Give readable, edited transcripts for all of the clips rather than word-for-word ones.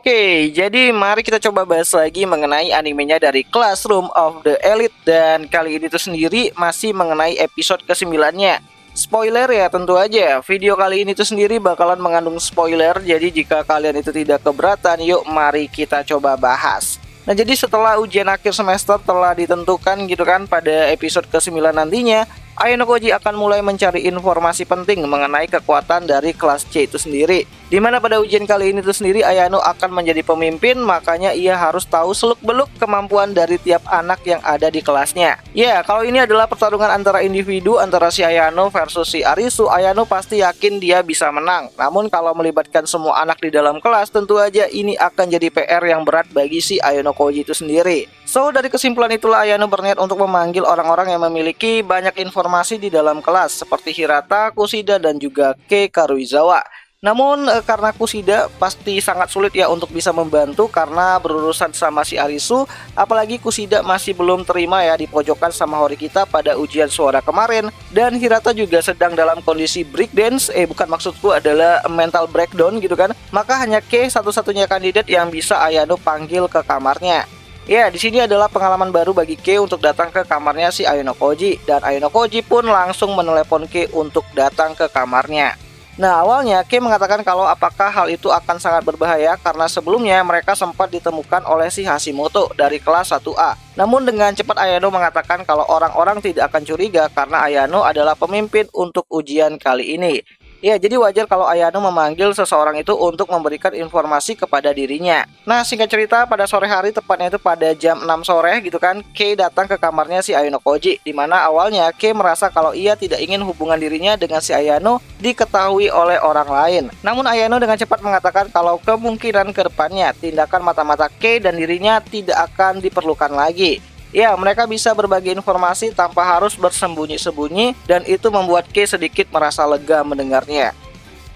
Oke, jadi mari kita coba bahas lagi mengenai animenya dari Classroom of the Elite. Dan kali ini tuh sendiri masih mengenai episode ke-9-nya. Spoiler ya tentu aja, video kali ini tuh sendiri bakalan mengandung spoiler. Jadi jika kalian itu tidak keberatan, yuk mari kita coba bahas. Nah, jadi setelah ujian akhir semester telah ditentukan gitu kan pada episode ke-9 nantinya, Ayano Koji akan mulai mencari informasi penting mengenai kekuatan dari kelas C itu sendiri. Dimana pada ujian kali ini tuh sendiri Ayano akan menjadi pemimpin, makanya ia harus tahu seluk-beluk kemampuan dari tiap anak yang ada di kelasnya. Ya, kalau ini adalah pertarungan antara individu, antara si Ayano versus si Arisu, Ayano pasti yakin dia bisa menang. Namun kalau melibatkan semua anak di dalam kelas, tentu aja ini akan jadi PR yang berat bagi si Ayano Koji itu sendiri. So, dari kesimpulan itulah Ayano berniat untuk memanggil orang-orang yang memiliki banyak informasi di dalam kelas, seperti Hirata, Kushida, dan juga Kei Karuizawa. Namun karena Kushida pasti sangat sulit ya untuk bisa membantu karena berurusan sama si Arisu. Apalagi Kushida masih belum terima ya dipojokkan sama Horikita pada ujian suara kemarin. Dan Hirata juga sedang dalam kondisi breakdance, bukan, maksudku adalah mental breakdown gitu kan. Maka hanya Kei satu-satunya kandidat yang bisa Ayano panggil ke kamarnya. Ya, di sini adalah pengalaman baru bagi Kei untuk datang ke kamarnya si Ayano Koji. Dan Ayano Koji pun langsung menelepon Kei untuk datang ke kamarnya. Nah, awalnya Kei mengatakan kalau apakah hal itu akan sangat berbahaya karena sebelumnya mereka sempat ditemukan oleh si Hashimoto dari kelas 1A. Namun dengan cepat Ayano mengatakan kalau orang-orang tidak akan curiga karena Ayano adalah pemimpin untuk ujian kali ini. Ya, jadi wajar kalau Ayano memanggil seseorang itu untuk memberikan informasi kepada dirinya. Nah, singkat cerita pada sore hari, tepatnya itu pada jam 6 sore gitu kan, Kei datang ke kamarnya si Ayano Koji. Dimana awalnya Kei merasa kalau ia tidak ingin hubungan dirinya dengan si Ayano diketahui oleh orang lain. Namun Ayano dengan cepat mengatakan kalau kemungkinan ke depannya tindakan mata-mata Kei dan dirinya tidak akan diperlukan lagi. Ya, mereka bisa berbagi informasi tanpa harus bersembunyi-sembunyi dan itu membuat Kei sedikit merasa lega mendengarnya.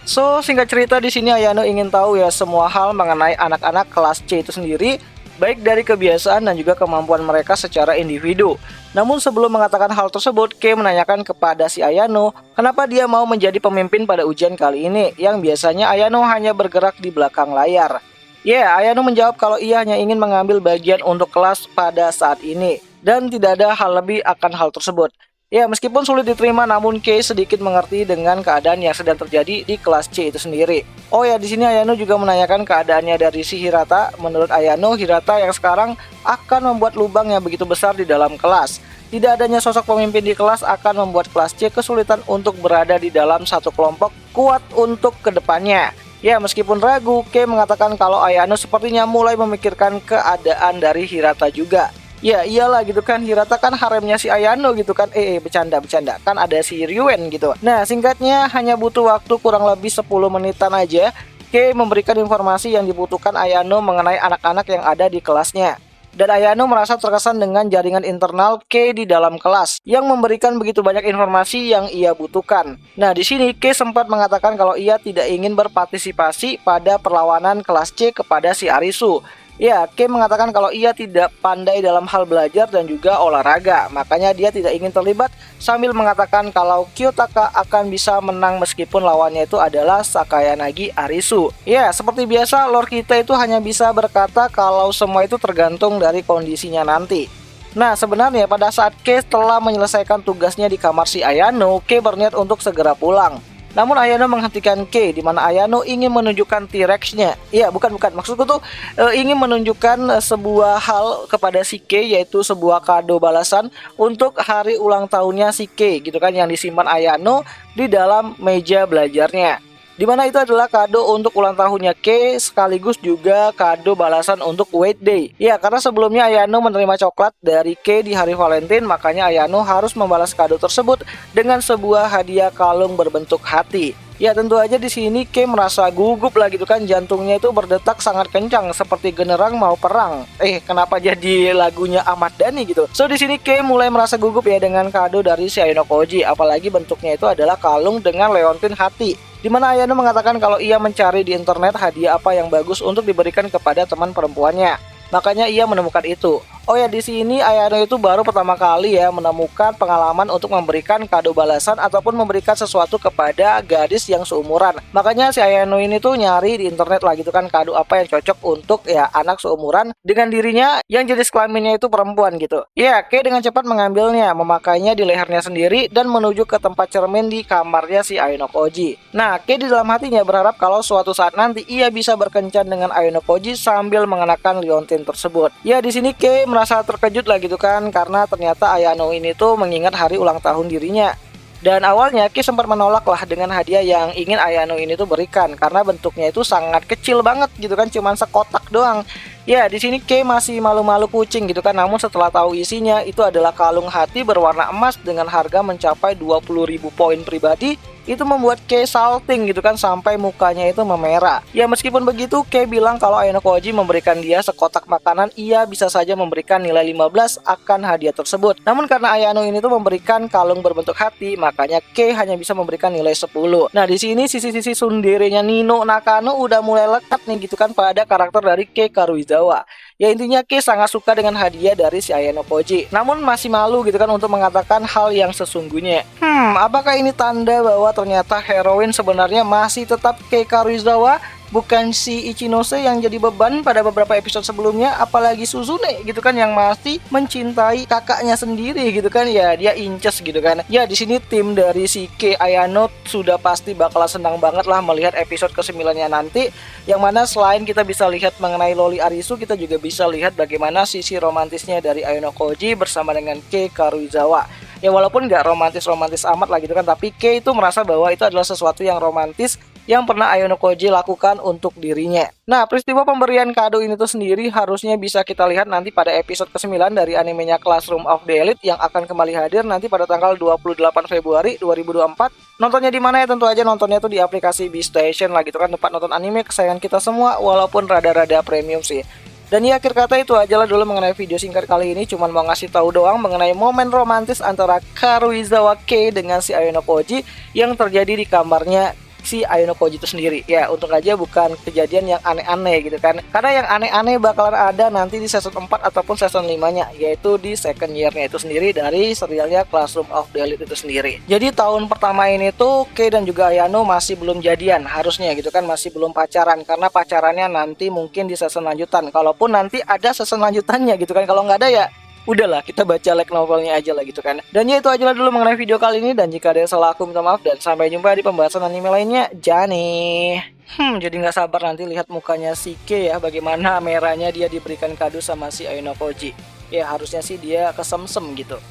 So, singkat cerita di sini Ayano ingin tahu ya semua hal mengenai anak-anak kelas C itu sendiri, baik dari kebiasaan dan juga kemampuan mereka secara individu. Namun sebelum mengatakan hal tersebut, Kei menanyakan kepada si Ayano kenapa dia mau menjadi pemimpin pada ujian kali ini, yang biasanya Ayano hanya bergerak di belakang layar. Ya, Ayano menjawab kalau ia hanya ingin mengambil bagian untuk kelas pada saat ini dan tidak ada hal lebih akan hal tersebut. Ya, meskipun sulit diterima, namun Kei sedikit mengerti dengan keadaan yang sedang terjadi di kelas C itu sendiri. Oh ya, di sini Ayano juga menanyakan keadaannya dari si Hirata. Menurut Ayano, Hirata yang sekarang akan membuat lubang yang begitu besar di dalam kelas. Tidak adanya sosok pemimpin di kelas akan membuat kelas C kesulitan untuk berada di dalam satu kelompok kuat untuk kedepannya. Ya, meskipun ragu, Kei mengatakan kalau Ayano sepertinya mulai memikirkan keadaan dari Hirata juga. Ya, iyalah gitu kan, Hirata kan haremnya si Ayano gitu kan. Bercanda, kan ada si Ryuen gitu. Nah, singkatnya hanya butuh waktu kurang lebih 10 menitan aja Kei memberikan informasi yang dibutuhkan Ayano mengenai anak-anak yang ada di kelasnya. Dan Ayano merasa terkesan dengan jaringan internal Kei di dalam kelas yang memberikan begitu banyak informasi yang ia butuhkan. Nah, di sini Kei sempat mengatakan kalau ia tidak ingin berpartisipasi pada perlawanan kelas C kepada si Arisu. Ya, Kei mengatakan kalau ia tidak pandai dalam hal belajar dan juga olahraga, makanya dia tidak ingin terlibat, sambil mengatakan kalau Kiyotaka akan bisa menang meskipun lawannya itu adalah Sakayanagi Arisu. Ya, seperti biasa lore kita itu hanya bisa berkata kalau semua itu tergantung dari kondisinya nanti. Nah, sebenarnya pada saat Kei telah menyelesaikan tugasnya di kamar si Ayano, Kei berniat untuk segera pulang. Namun Ayano menghentikan Kei, di mana Ayano ingin menunjukkan T-Rex-nya. Iya, bukan, maksudku tuh ingin menunjukkan sebuah hal kepada si Kei, yaitu sebuah kado balasan untuk hari ulang tahunnya si Kei gitu kan, yang disimpan Ayano di dalam meja belajarnya. Dimana itu adalah kado untuk ulang tahunnya Kei sekaligus juga kado balasan untuk Weight Day. Ya, karena sebelumnya Ayano menerima coklat dari Kei di hari Valentine, makanya Ayano harus membalas kado tersebut dengan sebuah hadiah kalung berbentuk hati. Ya, tentu aja di sini Kei merasa gugup lah gitu kan, jantungnya itu berdetak sangat kencang seperti generang mau perang. Kenapa jadi lagunya Ahmad Dhani gitu? So, di sini Kei mulai merasa gugup ya dengan kado dari si Ayano Koji, apalagi bentuknya itu adalah kalung dengan leontin hati. Dimana Ayano mengatakan kalau ia mencari di internet hadiah apa yang bagus untuk diberikan kepada teman perempuannya. Makanya ia menemukan itu. Oh ya, di sini Ayano itu baru pertama kali ya menemukan pengalaman untuk memberikan kado balasan ataupun memberikan sesuatu kepada gadis yang seumuran. Makanya si Ayano ini tuh nyari di internet lah gitu kan, kado apa yang cocok untuk ya anak seumuran dengan dirinya yang jenis kelaminnya itu perempuan gitu. Ya, Kei dengan cepat mengambilnya, memakainya di lehernya sendiri dan menuju ke tempat cermin di kamarnya si Ayano Koji. Nah, Kei di dalam hatinya berharap kalau suatu saat nanti ia bisa berkencan dengan Ayano Koji sambil mengenakan liontin tersebut. Ya, di sini Kei merasa terkejut lah gitu kan, karena ternyata Ayano ini tuh mengingat hari ulang tahun dirinya. Dan awalnya Kei sempat menolak lah dengan hadiah yang ingin Ayano ini tuh berikan, karena bentuknya itu sangat kecil banget gitu kan, cuman sekotak doang. Ya, di sini Kei masih malu-malu kucing gitu kan, namun setelah tahu isinya itu adalah kalung hati berwarna emas dengan harga mencapai 20.000 poin pribadi, itu membuat Kei salting gitu kan, sampai mukanya itu memerah. Ya, meskipun begitu Kei bilang kalau Ayano Koji memberikan dia sekotak makanan, ia bisa saja memberikan nilai 15 akan hadiah tersebut. Namun karena Ayano ini tuh memberikan kalung berbentuk hati, makanya Kei hanya bisa memberikan nilai 10. Nah, di sini sisi-sisi tsundere-nya Nino Nakano udah mulai lekat nih gitu kan pada karakter dari Kei Karuizawa. Ya, intinya Kei sangat suka dengan hadiah dari si Ayano Koji, namun masih malu gitu kan untuk mengatakan hal yang sesungguhnya. Apakah ini tanda bahwa ternyata heroin sebenarnya masih tetap Kei Karuizawa, bukan si Ichinose yang jadi beban pada beberapa episode sebelumnya, apalagi Suzune gitu kan yang masih mencintai kakaknya sendiri gitu kan. Ya, dia inces gitu kan. Ya, di sini tim dari si Kei Ayano sudah pasti bakal senang banget lah melihat episode ke-9-nya nanti, yang mana selain kita bisa lihat mengenai Loli Arisu, kita juga bisa lihat bagaimana sisi romantisnya dari Ayano Koji bersama dengan Kei Karuizawa. Ya, walaupun nggak romantis-romantis amat lah gitu kan, tapi Kei itu merasa bahwa itu adalah sesuatu yang romantis yang pernah Ayano Koji lakukan untuk dirinya. Nah, peristiwa pemberian kado ini tuh sendiri harusnya bisa kita lihat nanti pada episode ke-9 dari animenya Classroom of the Elite yang akan kembali hadir nanti pada tanggal 28 Februari 2024. Nontonnya di mana ya? Tentu aja nontonnya tuh di aplikasi B-Station lah gitu kan, tempat nonton anime kesayangan kita semua, walaupun rada-rada premium sih. Dan ya, akhir kata itu aja lah dulu mengenai video singkat kali ini. Cuman mau ngasih tahu doang mengenai momen romantis antara Karuizawa Kei dengan si Ayano Koji yang terjadi di kamarnya si Ayano Koji itu sendiri. Ya, untuk aja bukan kejadian yang aneh-aneh gitu kan. Karena yang aneh-aneh bakalan ada nanti di season 4 ataupun season 5-nya, yaitu di second year-nya itu sendiri dari serialnya Classroom of the Elite itu sendiri. Jadi tahun pertama ini tuh Kei dan juga Ayano masih belum jadian harusnya gitu kan, masih belum pacaran, karena pacarannya nanti mungkin di season lanjutan. Kalaupun nanti ada season lanjutannya gitu kan. Kalau nggak ada ya udahlah, kita baca like novelnya aja lah gitu kan. Dan ya, itu aja lah dulu mengenai video kali ini. Dan jika ada yang salah aku minta maaf, dan sampai jumpa di pembahasan anime lainnya. Jani. Jadi nggak sabar nanti lihat mukanya si Kei ya, bagaimana merahnya dia diberikan kado sama si Ayano Koji. Ya, harusnya sih dia kesemsem gitu.